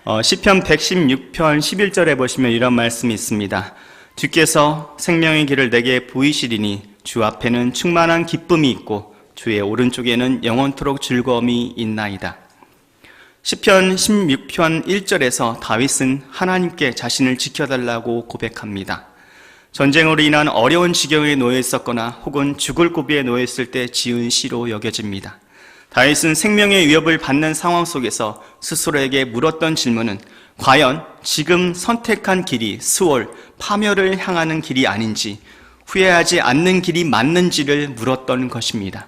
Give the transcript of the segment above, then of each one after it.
시편 116편 11절에 보시면 이런 말씀이 있습니다. 주께서 생명의 길을 내게 보이시리니 주 앞에는 충만한 기쁨이 있고 주의 오른쪽에는 영원토록 즐거움이 있나이다. 시편 16편 1절에서 다윗은 하나님께 자신을 지켜달라고 고백합니다. 전쟁으로 인한 어려운 지경에 놓여 있었거나 혹은 죽을 고비에 놓여 있을 때 지은 시로 여겨집니다. 다윗은 생명의 위협을 받는 상황 속에서 스스로에게 물었던 질문은 과연 지금 선택한 길이 수월, 파멸을 향하는 길이 아닌지, 후회하지 않는 길이 맞는지를 물었던 것입니다.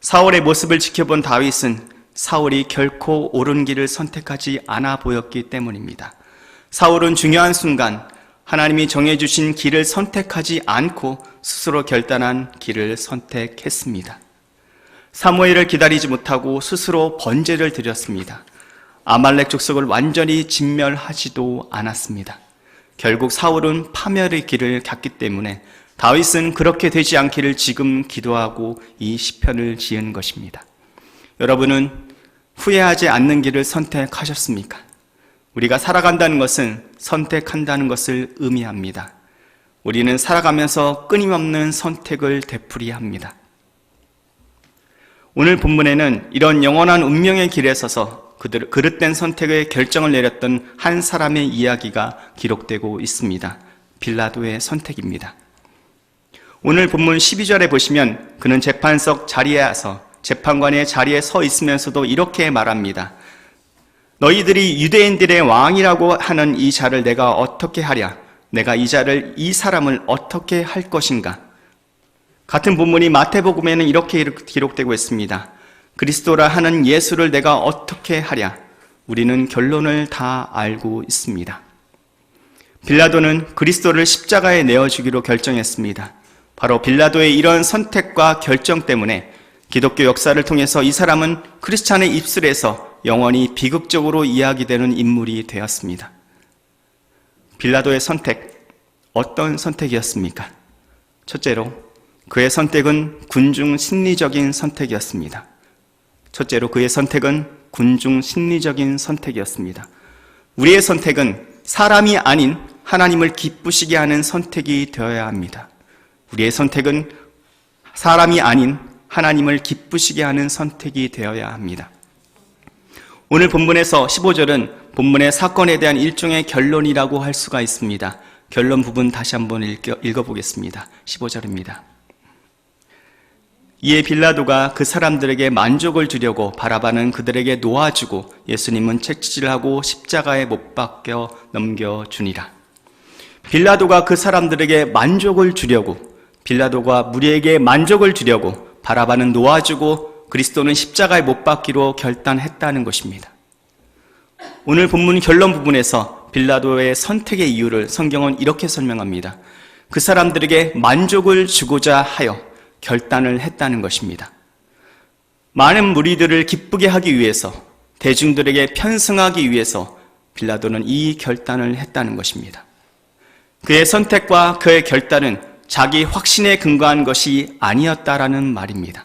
사울의 모습을 지켜본 다윗은 사울이 결코 옳은 길을 선택하지 않아 보였기 때문입니다. 사울은 중요한 순간 하나님이 정해주신 길을 선택하지 않고 스스로 결단한 길을 선택했습니다. 사무엘을 기다리지 못하고 스스로 번제를 드렸습니다. 아말렉 족속을 완전히 진멸하지도 않았습니다. 결국 사울은 파멸의 길을 갔기 때문에 다윗은 그렇게 되지 않기를 지금 기도하고 이 시편을 지은 것입니다. 여러분은 후회하지 않는 길을 선택하셨습니까? 우리가 살아간다는 것은 선택한다는 것을 의미합니다. 우리는 살아가면서 끊임없는 선택을 되풀이합니다. 오늘 본문에는 이런 영원한 운명의 길에 서서 그릇된 선택의 결정을 내렸던 한 사람의 이야기가 기록되고 있습니다. 빌라도의 선택입니다. 오늘 본문 12절에 보시면 그는 재판석 자리에 와서 재판관의 자리에 서 있으면서도 이렇게 말합니다. 너희들이 유대인들의 왕이라고 하는 이 자를 내가 어떻게 하랴? 내가 이 사람을 어떻게 할 것인가? 같은 본문이 마태복음에는 이렇게 기록되고 있습니다. 그리스도라 하는 예수를 내가 어떻게 하랴? 우리는 결론을 다 알고 있습니다. 빌라도는 그리스도를 십자가에 내어주기로 결정했습니다. 바로 빌라도의 이런 선택과 결정 때문에 기독교 역사를 통해서 이 사람은 크리스찬의 입술에서 영원히 비극적으로 이야기되는 인물이 되었습니다. 빌라도의 선택, 어떤 선택이었습니까? 첫째로 그의 선택은 군중 심리적인 선택이었습니다. 우리의 선택은 사람이 아닌 하나님을 기쁘시게 하는 선택이 되어야 합니다. 우리의 선택은 사람이 아닌 하나님을 기쁘시게 하는 선택이 되어야 합니다. 오늘 본문에서 15절은 본문의 사건에 대한 일종의 결론이라고 할 수가 있습니다. 결론 부분 다시 한번 읽어보겠습니다. 15절입니다. 이에 빌라도가 그 사람들에게 만족을 주려고 바라바는 그들에게 놓아주고 예수님은 채찍질하고 십자가에 못 박혀 넘겨주니라. 빌라도가 그 사람들에게 만족을 주려고, 빌라도가 무리에게 만족을 주려고 바라바는 놓아주고 그리스도는 십자가에 못 박기로 결단했다는 것입니다. 오늘 본문 결론 부분에서 빌라도의 선택의 이유를 성경은 이렇게 설명합니다. 그 사람들에게 만족을 주고자 하여 결단을 했다는 것입니다. 많은 무리들을 기쁘게 하기 위해서, 대중들에게 편승하기 위해서 빌라도는 이 결단을 했다는 것입니다. 그의 선택과 그의 결단은 자기 확신에 근거한 것이 아니었다라는 말입니다.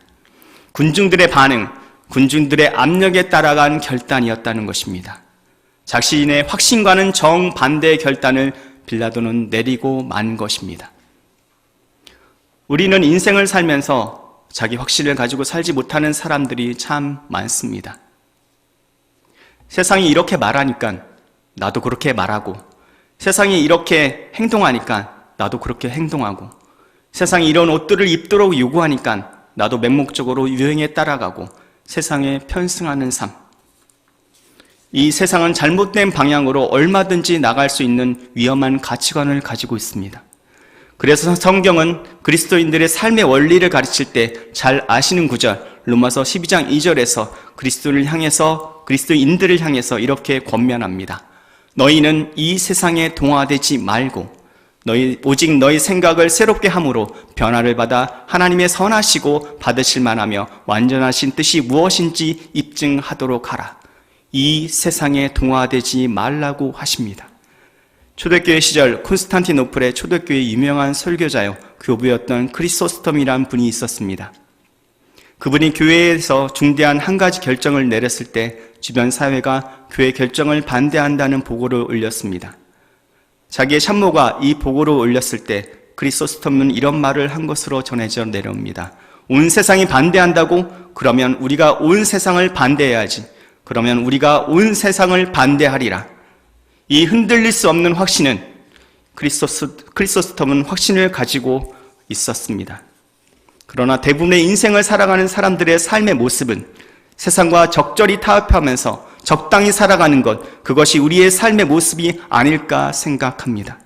군중들의 반응, 군중들의 압력에 따라간 결단이었다는 것입니다. 자신의 확신과는 정반대의 결단을 빌라도는 내리고 만 것입니다. 우리는 인생을 살면서 자기 확신을 가지고 살지 못하는 사람들이 참 많습니다. 세상이 이렇게 말하니까 나도 그렇게 말하고, 세상이 이렇게 행동하니까 나도 그렇게 행동하고, 세상이 이런 옷들을 입도록 요구하니까 나도 맹목적으로 유행에 따라가고 세상에 편승하는 삶. 이 세상은 잘못된 방향으로 얼마든지 나갈 수 있는 위험한 가치관을 가지고 있습니다. 그래서 성경은 그리스도인들의 삶의 원리를 가르칠 때 잘 아시는 구절, 로마서 12장 2절에서 그리스도인들을 향해서 이렇게 권면합니다. 너희는 이 세상에 동화되지 말고 오직 너희 생각을 새롭게 함으로 변화를 받아 하나님의 선하시고 받으실 만하며 완전하신 뜻이 무엇인지 입증하도록 하라. 이 세상에 동화되지 말라고 하십니다. 초대교회 시절 콘스탄티노플의 초대교회 유명한 설교자요 교부였던 크리소스톰이란 분이 있었습니다. 그분이 교회에서 중대한 한 가지 결정을 내렸을 때 주변 사회가 교회 결정을 반대한다는 보고를 올렸습니다. 자기의 참모가 이 보고를 올렸을 때 크리소스톰은 이런 말을 한 것으로 전해져 내려옵니다. 온 세상이 반대한다고? 그러면 우리가 온 세상을 반대해야지. 그러면 우리가 온 세상을 반대하리라. 이 흔들릴 수 없는 확신은 크리소스톰은 확신을 가지고 있었습니다. 그러나 대부분의 인생을 살아가는 사람들의 삶의 모습은 세상과 적절히 타협하면서 적당히 살아가는 것, 그것이 우리의 삶의 모습이 아닐까 생각합니다.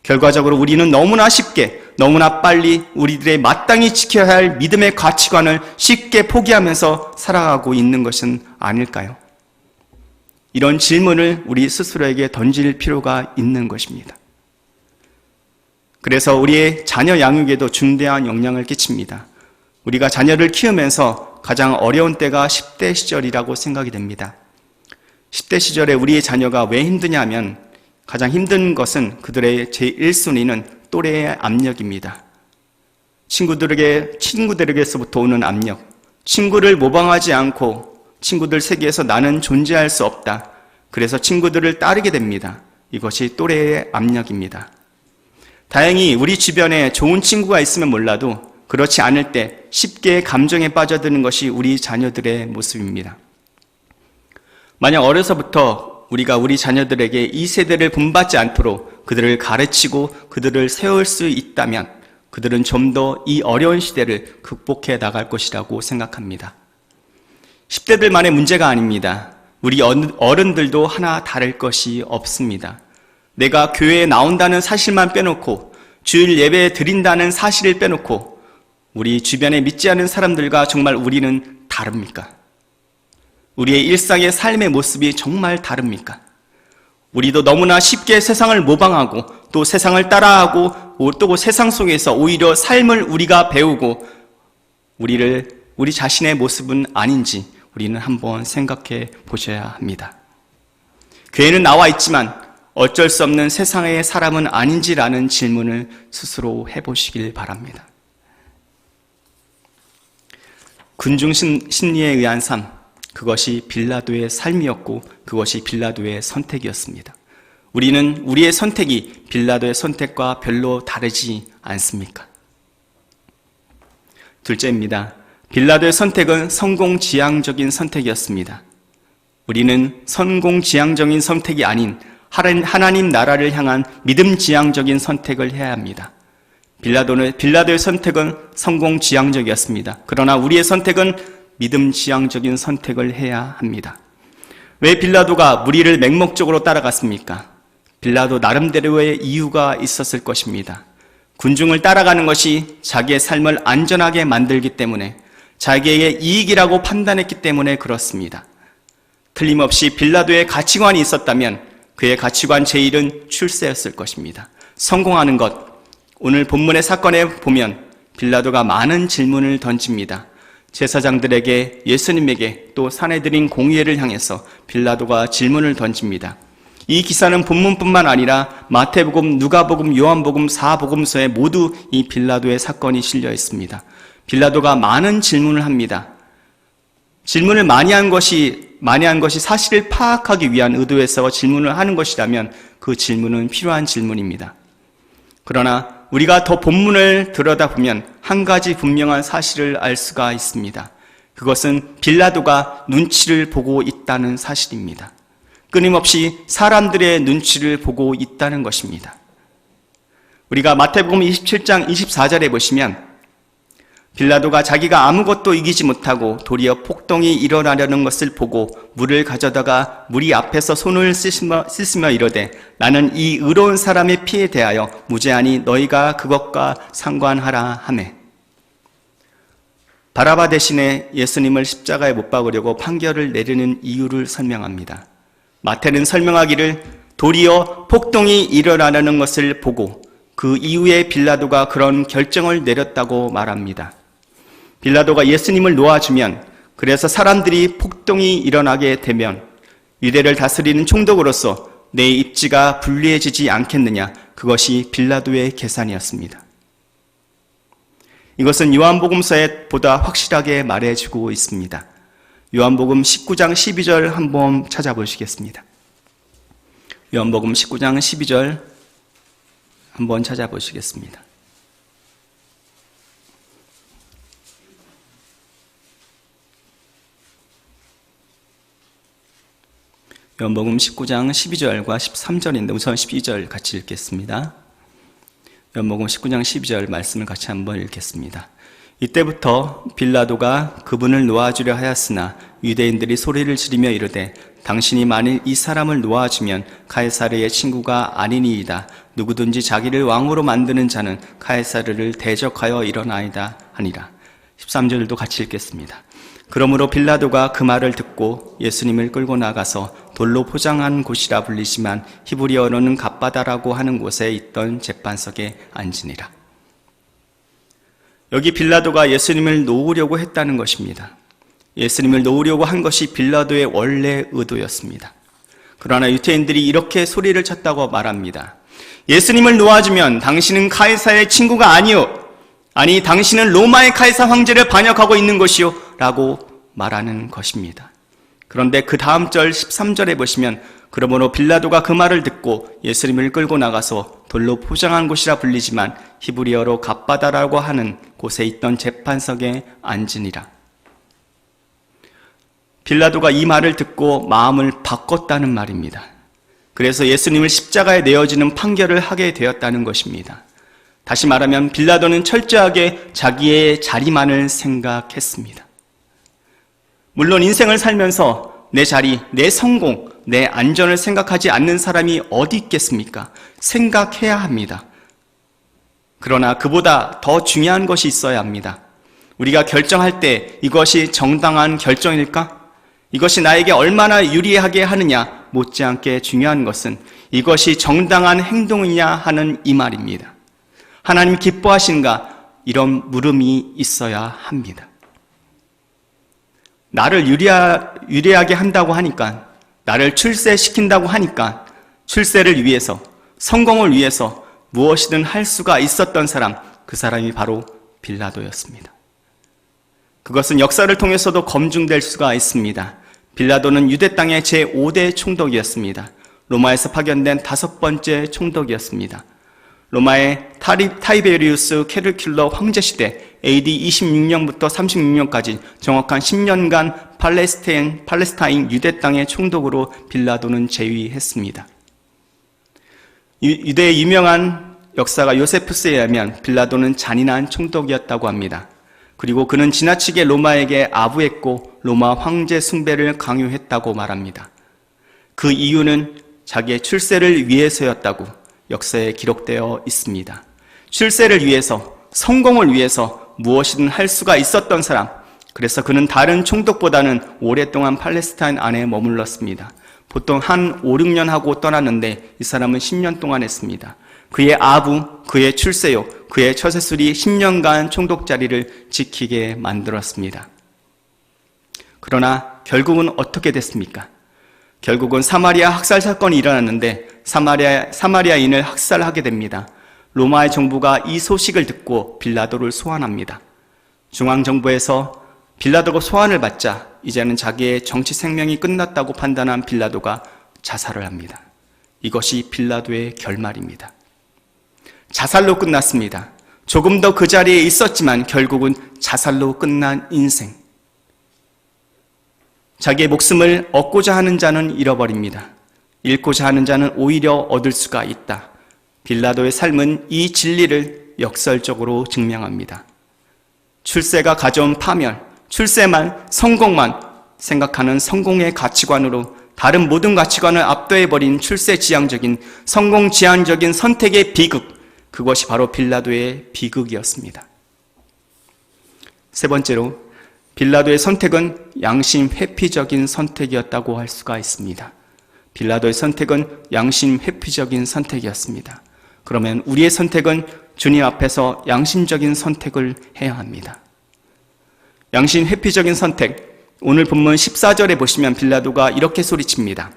결과적으로 우리는 너무나 쉽게, 너무나 빨리 우리들의 마땅히 지켜야 할 믿음의 가치관을 쉽게 포기하면서 살아가고 있는 것은 아닐까요? 이런 질문을 우리 스스로에게 던질 필요가 있는 것입니다. 그래서 우리의 자녀 양육에도 중대한 영향을 끼칩니다. 우리가 자녀를 키우면서 가장 어려운 때가 10대 시절이라고 생각이 됩니다. 10대 시절에 우리의 자녀가 왜 힘드냐면 가장 힘든 것은 그들의 제1순위는 또래의 압력입니다. 친구들에게서부터 오는 압력, 친구를 모방하지 않고 친구들 세계에서 나는 존재할 수 없다. 그래서 친구들을 따르게 됩니다. 이것이 또래의 압력입니다. 다행히 우리 주변에 좋은 친구가 있으면 몰라도 그렇지 않을 때 쉽게 감정에 빠져드는 것이 우리 자녀들의 모습입니다. 만약 어려서부터 우리가 우리 자녀들에게 이 세대를 본받지 않도록 그들을 가르치고 그들을 세울 수 있다면 그들은 좀 더 이 어려운 시대를 극복해 나갈 것이라고 생각합니다. 10대들만의 문제가 아닙니다. 우리 어른들도 하나 다를 것이 없습니다. 내가 교회에 나온다는 사실만 빼놓고 주일 예배에 드린다는 사실을 빼놓고 우리 주변에 믿지 않은 사람들과 정말 우리는 다릅니까? 우리의 일상의 삶의 모습이 정말 다릅니까? 우리도 너무나 쉽게 세상을 모방하고 또 세상을 따라하고 또 세상 속에서 오히려 삶을 우리가 배우고 우리 자신의 모습은 아닌지 우리는 한번 생각해 보셔야 합니다. 교회는 나와 있지만 어쩔 수 없는 세상의 사람은 아닌지라는 질문을 스스로 해보시길 바랍니다. 군중 심리에 의한 삶, 그것이 빌라도의 삶이었고 그것이 빌라도의 선택이었습니다. 우리는 우리의 선택이 빌라도의 선택과 별로 다르지 않습니까? 둘째입니다. 빌라도의 선택은 성공지향적인 선택이었습니다. 우리는 성공지향적인 선택이 아닌 하나님 나라를 향한 믿음지향적인 선택을 해야 합니다. 빌라도의 선택은 성공지향적이었습니다. 그러나 우리의 선택은 믿음지향적인 선택을 해야 합니다. 왜 빌라도가 무리를 맹목적으로 따라갔습니까? 빌라도 나름대로의 이유가 있었을 것입니다. 군중을 따라가는 것이 자기의 삶을 안전하게 만들기 때문에 자기에게 이익이라고 판단했기 때문에 그렇습니다. 틀림없이 빌라도의 가치관이 있었다면 그의 가치관 제1은 출세였을 것입니다. 성공하는 것. 오늘 본문의 사건에 보면 빌라도가 많은 질문을 던집니다. 제사장들에게, 예수님에게, 또 사내들인 공회를 향해서 빌라도가 질문을 던집니다. 이 기사는 본문뿐만 아니라 마태복음, 누가복음, 요한복음, 사복음서에 모두 이 빌라도의 사건이 실려 있습니다. 빌라도가 많은 질문을 합니다. 질문을 많이 한 것이 사실을 파악하기 위한 의도에서 질문을 하는 것이라면 그 질문은 필요한 질문입니다. 그러나 우리가 더 본문을 들여다보면 한 가지 분명한 사실을 알 수가 있습니다. 그것은 빌라도가 눈치를 보고 있다는 사실입니다. 끊임없이 사람들의 눈치를 보고 있다는 것입니다. 우리가 마태복음 27장 24절에 보시면 빌라도가 자기가 아무것도 이기지 못하고 도리어 폭동이 일어나려는 것을 보고 물을 가져다가 무리 앞에서 손을 씻으며 이르되 나는 이 의로운 사람의 피에 대하여 무죄하니 너희가 그것과 상관하라 하매. 바라바 대신에 예수님을 십자가에 못 박으려고 판결을 내리는 이유를 설명합니다. 마태는 설명하기를 도리어 폭동이 일어나려는 것을 보고 그 이후에 빌라도가 그런 결정을 내렸다고 말합니다. 빌라도가 예수님을 놓아주면, 그래서 사람들이 폭동이 일어나게 되면 유대를 다스리는 총독으로서 내 입지가 불리해지지 않겠느냐, 그것이 빌라도의 계산이었습니다. 이것은 요한복음서에 보다 확실하게 말해주고 있습니다. 요한복음 19장 12절 한번 찾아보시겠습니다. 요한복음 19장 12절 한번 찾아보시겠습니다. 요한복음 19장 12절과 13절인데 우선 12절 같이 읽겠습니다. 요한복음 19장 12절 말씀을 같이 한번 읽겠습니다. 이때부터 빌라도가 그분을 놓아주려 하였으나 유대인들이 소리를 지르며 이르되 당신이 만일 이 사람을 놓아주면 카이사르의 친구가 아니니이다. 누구든지 자기를 왕으로 만드는 자는 카이사르를 대적하여 일어나이다 하니라. 13절도 같이 읽겠습니다. 그러므로 빌라도가 그 말을 듣고 예수님을 끌고 나가서 돌로 포장한 곳이라 불리지만 히브리어로는 갓바다라고 하는 곳에 있던 재판석에 앉으니라. 여기 빌라도가 예수님을 놓으려고 했다는 것입니다. 예수님을 놓으려고 한 것이 빌라도의 원래 의도였습니다. 그러나 유대인들이 이렇게 소리를 쳤다고 말합니다. 예수님을 놓아주면 당신은 카이사의 친구가 아니요, 아니 당신은 로마의 카이사 황제를 반역하고 있는 것이요 라고 말하는 것입니다. 그런데 그 다음 절 13절에 보시면 그러므로 빌라도가 그 말을 듣고 예수님을 끌고 나가서 돌로 포장한 곳이라 불리지만 히브리어로 갓바다라고 하는 곳에 있던 재판석에 앉으니라. 빌라도가 이 말을 듣고 마음을 바꿨다는 말입니다. 그래서 예수님을 십자가에 내어지는 판결을 하게 되었다는 것입니다. 다시 말하면 빌라도는 철저하게 자기의 자리만을 생각했습니다. 물론 인생을 살면서 내 자리, 내 성공, 내 안전을 생각하지 않는 사람이 어디 있겠습니까? 생각해야 합니다. 그러나 그보다 더 중요한 것이 있어야 합니다. 우리가 결정할 때 이것이 정당한 결정일까? 이것이 나에게 얼마나 유리하게 하느냐 못지않게 중요한 것은 이것이 정당한 행동이냐 하는 이 말입니다. 하나님 기뻐하신가? 이런 물음이 있어야 합니다. 나를 유리하게 한다고 하니까, 나를 출세시킨다고 하니까 출세를 위해서, 성공을 위해서 무엇이든 할 수가 있었던 사람, 그 사람이 바로 빌라도였습니다. 그것은 역사를 통해서도 검증될 수가 있습니다. 빌라도는 유대 땅의 제5대 총독이었습니다. 로마에서 파견된 5번째 총독이었습니다. 로마의 타이베리우스 캐르큘러 황제 시대 AD 26년부터 36년까지 정확한 10년간 팔레스타인 유대 땅의 총독으로 빌라도는 재위했습니다. 유대의 유명한 역사가 요세푸스에 의하면 빌라도는 잔인한 총독이었다고 합니다. 그리고 그는 지나치게 로마에게 아부했고 로마 황제 숭배를 강요했다고 말합니다. 그 이유는 자기의 출세를 위해서였다고 역사에 기록되어 있습니다. 출세를 위해서, 성공을 위해서 무엇이든 할 수가 있었던 사람, 그래서 그는 다른 총독보다는 오랫동안 팔레스타인 안에 머물렀습니다. 보통 한 5, 6년 하고 떠났는데 이 사람은 10년 동안 했습니다. 그의 아부, 그의 출세요, 그의 처세술이 10년간 총독 자리를 지키게 만들었습니다. 그러나 결국은 어떻게 됐습니까? 결국은 사마리아 학살 사건이 일어났는데 사마리아인을 학살하게 됩니다. 로마의 정부가 이 소식을 듣고 빌라도를 소환합니다. 중앙정부에서 빌라도가 소환을 받자 이제는 자기의 정치 생명이 끝났다고 판단한 빌라도가 자살을 합니다. 이것이 빌라도의 결말입니다. 자살로 끝났습니다. 조금 더 그 자리에 있었지만 결국은 자살로 끝난 인생. 자기의 목숨을 얻고자 하는 자는 잃어버립니다. 잃고자 하는 자는 오히려 얻을 수가 있다. 빌라도의 삶은 이 진리를 역설적으로 증명합니다. 출세가 가져온 파멸, 출세만, 성공만 생각하는 성공의 가치관으로 다른 모든 가치관을 압도해버린 출세지향적인, 성공지향적인 선택의 비극, 그것이 바로 빌라도의 비극이었습니다. 세 번째로, 빌라도의 선택은 양심 회피적인 선택이었다고 할 수가 있습니다. 빌라도의 선택은 양심 회피적인 선택이었습니다. 그러면 우리의 선택은 주님 앞에서 양심적인 선택을 해야 합니다. 양심 회피적인 선택, 오늘 본문 14절에 보시면 빌라도가 이렇게 소리칩니다.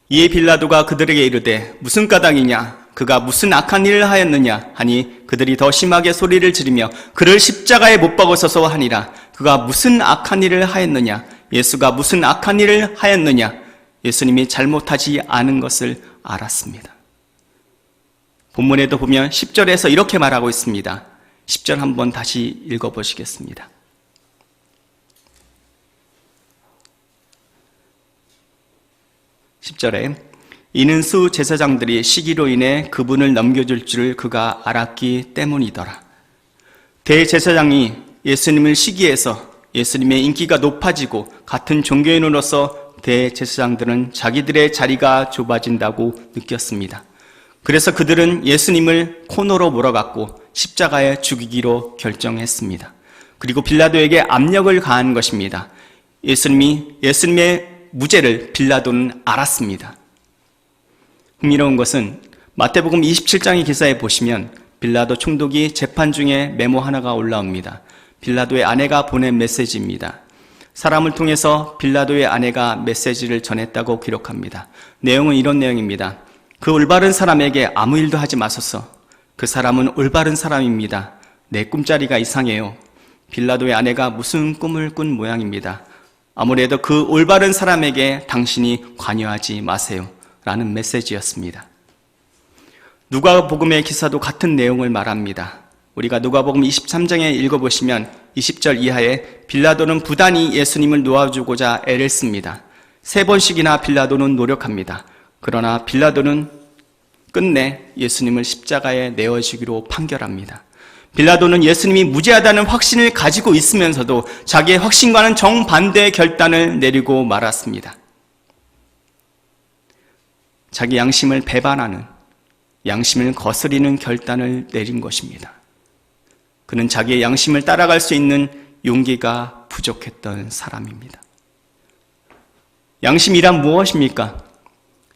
이에 빌라도가 그들에게 이르되 무슨 까닭이냐? 그가 무슨 악한 일을 하였느냐 하니 그들이 더 심하게 소리를 지르며 그를 십자가에 못 박으소서 하니라. 그가 무슨 악한 일을 하였느냐? 예수가 무슨 악한 일을 하였느냐? 예수님이 잘못하지 않은 것을 알았습니다. 본문에도 보면 10절에서 이렇게 말하고 있습니다. 10절 한번 다시 읽어보시겠습니다. 10절에 이는 수 제사장들이 시기로 인해 그분을 넘겨줄 줄을 그가 알았기 때문이더라. 대제사장이 예수님을 시기해서 예수님의 인기가 높아지고 같은 종교인으로서 대제사장들은 자기들의 자리가 좁아진다고 느꼈습니다. 그래서 그들은 예수님을 코너로 몰아갖고 십자가에 죽이기로 결정했습니다. 그리고 빌라도에게 압력을 가한 것입니다. 예수님의 무죄를 빌라도는 알았습니다. 흥미로운 것은 마태복음 27장의 기사에 보시면 빌라도 총독이 재판 중에 메모 하나가 올라옵니다. 빌라도의 아내가 보낸 메시지입니다. 사람을 통해서 빌라도의 아내가 메시지를 전했다고 기록합니다. 내용은 이런 내용입니다. 그 올바른 사람에게 아무 일도 하지 마소서. 그 사람은 올바른 사람입니다. 내 꿈자리가 이상해요. 빌라도의 아내가 무슨 꿈을 꾼 모양입니다. 아무래도 그 올바른 사람에게 당신이 관여하지 마세요. 라는 메시지였습니다. 누가복음의 기사도 같은 내용을 말합니다. 우리가 누가복음 23장에 읽어보시면 20절 이하에 빌라도는 부단히 예수님을 놓아주고자 애를 씁니다. 3번씩이나 빌라도는 노력합니다. 그러나 빌라도는 끝내 예수님을 십자가에 내어주기로 판결합니다. 빌라도는 예수님이 무죄하다는 확신을 가지고 있으면서도 자기의 확신과는 정반대의 결단을 내리고 말았습니다. 자기 양심을 배반하는, 양심을 거스리는 결단을 내린 것입니다. 그는 자기의 양심을 따라갈 수 있는 용기가 부족했던 사람입니다. 양심이란 무엇입니까?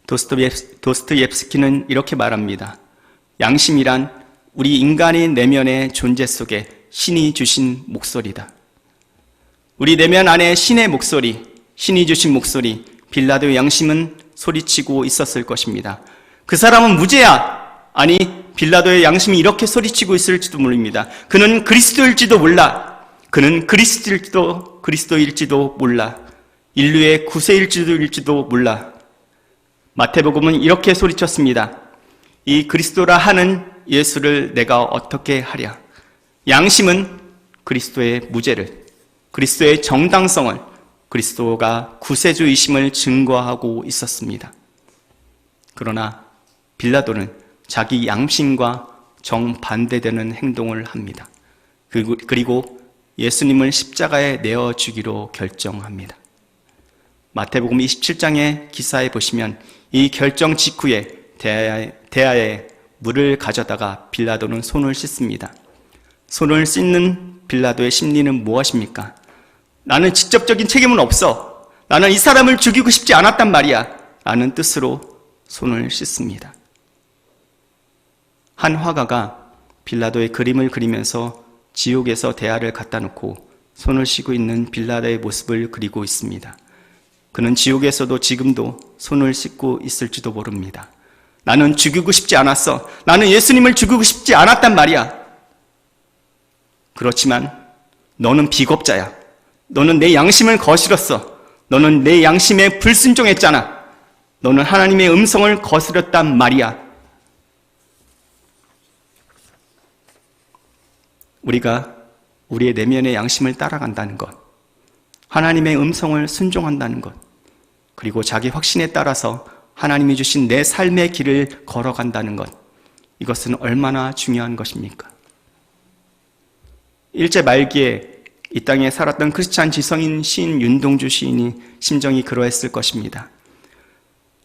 도스토옙스키는 이렇게 말합니다. 양심이란 우리 인간의 내면의 존재 속에 신이 주신 목소리다. 우리 내면 안에 신의 목소리, 신이 주신 목소리, 빌라도의 양심은 소리치고 있었을 것입니다. 그 사람은 무죄야! 아니, 빌라도의 양심이 이렇게 소리치고 있을지도 모릅니다. 그는 그리스도일지도 몰라. 그는 그리스도일지도 몰라. 인류의 구세일지도 몰라. 마태복음은 이렇게 소리쳤습니다. 이 그리스도라 하는 예수를 내가 어떻게 하랴. 양심은 그리스도의 무죄를, 그리스도의 정당성을, 그리스도가 구세주이심을 증거하고 있었습니다. 그러나 빌라도는 자기 양심과 정반대되는 행동을 합니다. 그리고 예수님을 십자가에 내어주기로 결정합니다. 마태복음 27장의 기사에 보시면 이 결정 직후에 대야에 물을 가져다가 빌라도는 손을 씻습니다. 손을 씻는 빌라도의 심리는 무엇입니까? 나는 직접적인 책임은 없어. 나는 이 사람을 죽이고 싶지 않았단 말이야. 라는 뜻으로 손을 씻습니다. 한 화가가 빌라도의 그림을 그리면서 지옥에서 대야를 갖다 놓고 손을 씻고 있는 빌라도의 모습을 그리고 있습니다. 그는 지옥에서도 지금도 손을 씻고 있을지도 모릅니다. 나는 죽이고 싶지 않았어. 나는 예수님을 죽이고 싶지 않았단 말이야. 그렇지만 너는 비겁자야. 너는 내 양심을 거스렸어. 너는 내 양심에 불순종했잖아. 너는 하나님의 음성을 거스렸단 말이야. 우리가 우리의 내면의 양심을 따라간다는 것, 하나님의 음성을 순종한다는 것, 그리고 자기 확신에 따라서 하나님이 주신 내 삶의 길을 걸어간다는 것, 이것은 얼마나 중요한 것입니까? 일제 말기에 이 땅에 살았던 크리스찬 지성인 시인 윤동주 시인이 심정이 그러했을 것입니다.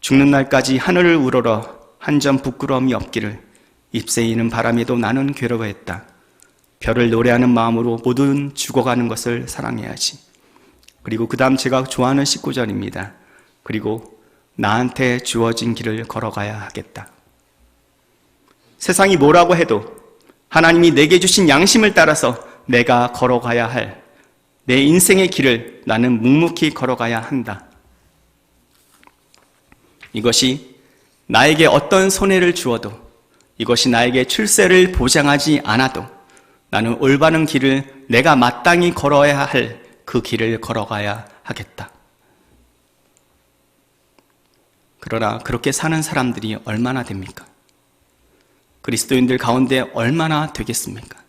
죽는 날까지 하늘을 우러러 한 점 부끄러움이 없기를 잎새이는 바람에도 나는 괴로워했다. 별을 노래하는 마음으로 모든 죽어가는 것을 사랑해야지. 그리고 그 다음 제가 좋아하는 19절입니다. 그리고 나한테 주어진 길을 걸어가야 하겠다. 세상이 뭐라고 해도 하나님이 내게 주신 양심을 따라서 내가 걸어가야 할 내 인생의 길을 나는 묵묵히 걸어가야 한다. 이것이 나에게 어떤 손해를 주어도 이것이 나에게 출세를 보장하지 않아도 나는 올바른 길을 내가 마땅히 걸어야 할 그 길을 걸어가야 하겠다. 그러나 그렇게 사는 사람들이 얼마나 됩니까? 그리스도인들 가운데 얼마나 되겠습니까?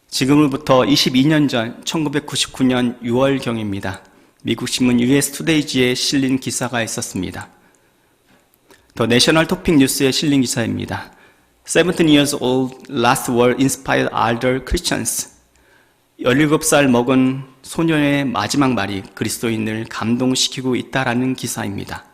지금으로부터 22년 전 1999년 6월경입니다. 미국 신문 US 투데이지에 실린 기사가 있었습니다. 더 내셔널 토픽 뉴스에 실린 기사입니다. 17 years old last word inspired older Christians. 17살 먹은 소년의 마지막 말이 그리스도인을 감동시키고 있다라는 기사입니다.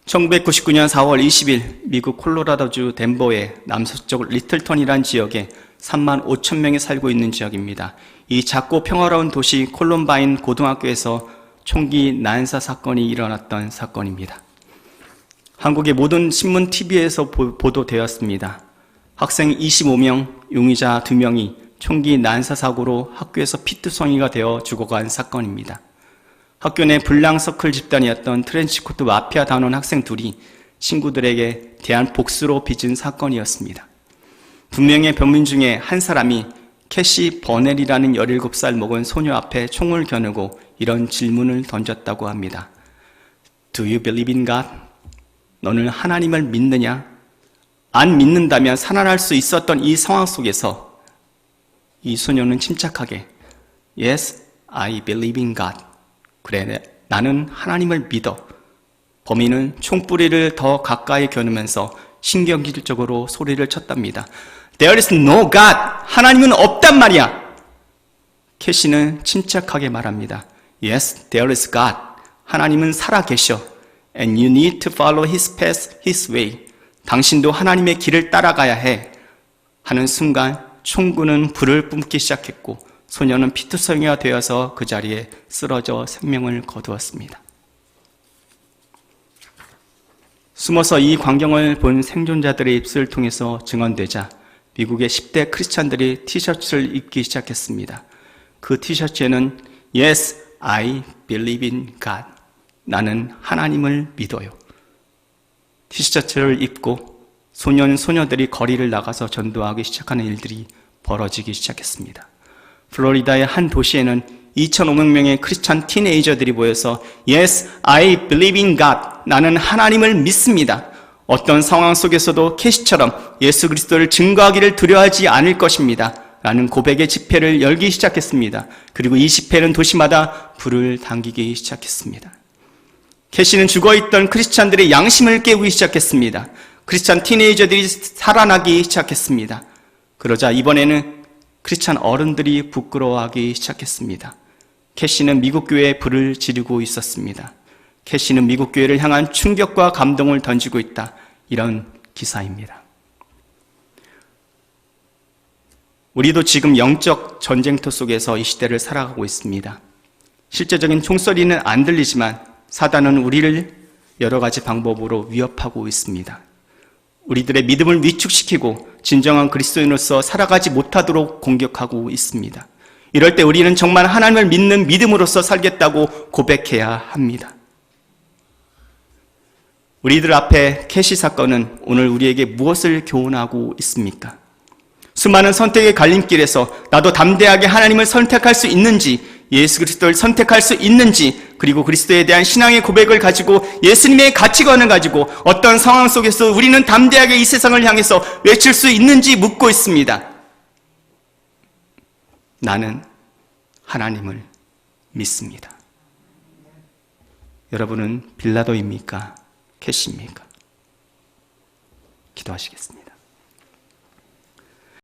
1999년 4월 20일 미국 콜로라도주 덴버의 남서쪽 리틀턴이란 지역에 3만 5천 명이 살고 있는 지역입니다. 이 작고 평화로운 도시 콜럼바인 고등학교에서 총기 난사 사건이 일어났던 사건입니다. 한국의 모든 신문 TV에서 보도되었습니다. 학생 25명, 용의자 2명이 총기 난사 사고로 학교에서 피투성이가 되어 죽어간 사건입니다. 학교 내 블랑서클 집단이었던 트렌치코트 마피아 단원 학생 둘이 친구들에게 대한 복수로 빚은 사건이었습니다. 2명의 범인 중에 한 사람이 캐시 버넬이라는 17살 먹은 소녀 앞에 총을 겨누고 이런 질문을 던졌다고 합니다. Do you believe in God? 너는 하나님을 믿느냐? 안 믿는다면 살아날 수 있었던 이 상황 속에서 이 소녀는 침착하게 Yes, I believe in God. 그래, 나는 하나님을 믿어. 범인은 총뿌리를 더 가까이 겨누면서 신경질적으로 소리를 쳤답니다. There is no God. 하나님은 없단 말이야. 캐시는 침착하게 말합니다. Yes, there is God. 하나님은 살아계셔. And you need to follow His path, His way. 당신도 하나님의 길을 따라가야 해. 하는 순간 총구는 불을 뿜기 시작했고 소녀는 피투성이가 되어서 그 자리에 쓰러져 생명을 거두었습니다. 숨어서 이 광경을 본 생존자들의 입술을 통해서 증언되자 미국의 10대 크리스찬들이 티셔츠를 입기 시작했습니다. 그 티셔츠에는 Yes, I believe in God. 나는 하나님을 믿어요. 티셔츠를 입고 소년들이 거리를 나가서 전도하기 시작하는 일들이 벌어지기 시작했습니다. 플로리다의 한 도시에는 2,500명의 크리스찬 티네이저들이 모여서 Yes, I believe in God. 나는 하나님을 믿습니다. 어떤 상황 속에서도 캐시처럼 예수 그리스도를 증거하기를 두려워하지 않을 것입니다. 라는 고백의 집회를 열기 시작했습니다. 그리고 이 집회는 도시마다 불을 당기기 시작했습니다. 캐시는 죽어있던 크리스찬들의 양심을 깨우기 시작했습니다. 크리스찬 티네이저들이 살아나기 시작했습니다. 그러자 이번에는 크리스찬 어른들이 부끄러워하기 시작했습니다. 캐시는 미국 교회에 불을 지르고 있었습니다. 캐시는 미국 교회를 향한 충격과 감동을 던지고 있다. 이런 기사입니다. 우리도 지금 영적 전쟁터 속에서 이 시대를 살아가고 있습니다. 실제적인 총소리는 안 들리지만 사단은 우리를 여러 가지 방법으로 위협하고 있습니다. 우리들의 믿음을 위축시키고 진정한 그리스도인으로서 살아가지 못하도록 공격하고 있습니다. 이럴 때 우리는 정말 하나님을 믿는 믿음으로서 살겠다고 고백해야 합니다. 우리들 앞에 캐시 사건은 오늘 우리에게 무엇을 교훈하고 있습니까? 수많은 선택의 갈림길에서 나도 담대하게 하나님을 선택할 수 있는지, 예수 그리스도를 선택할 수 있는지, 그리고 그리스도에 대한 신앙의 고백을 가지고 예수님의 가치관을 가지고 어떤 상황 속에서 우리는 담대하게 이 세상을 향해서 외칠 수 있는지 묻고 있습니다. 나는 하나님을 믿습니다. 여러분은 빌라도입니까? 캐시입니까? 기도하시겠습니다.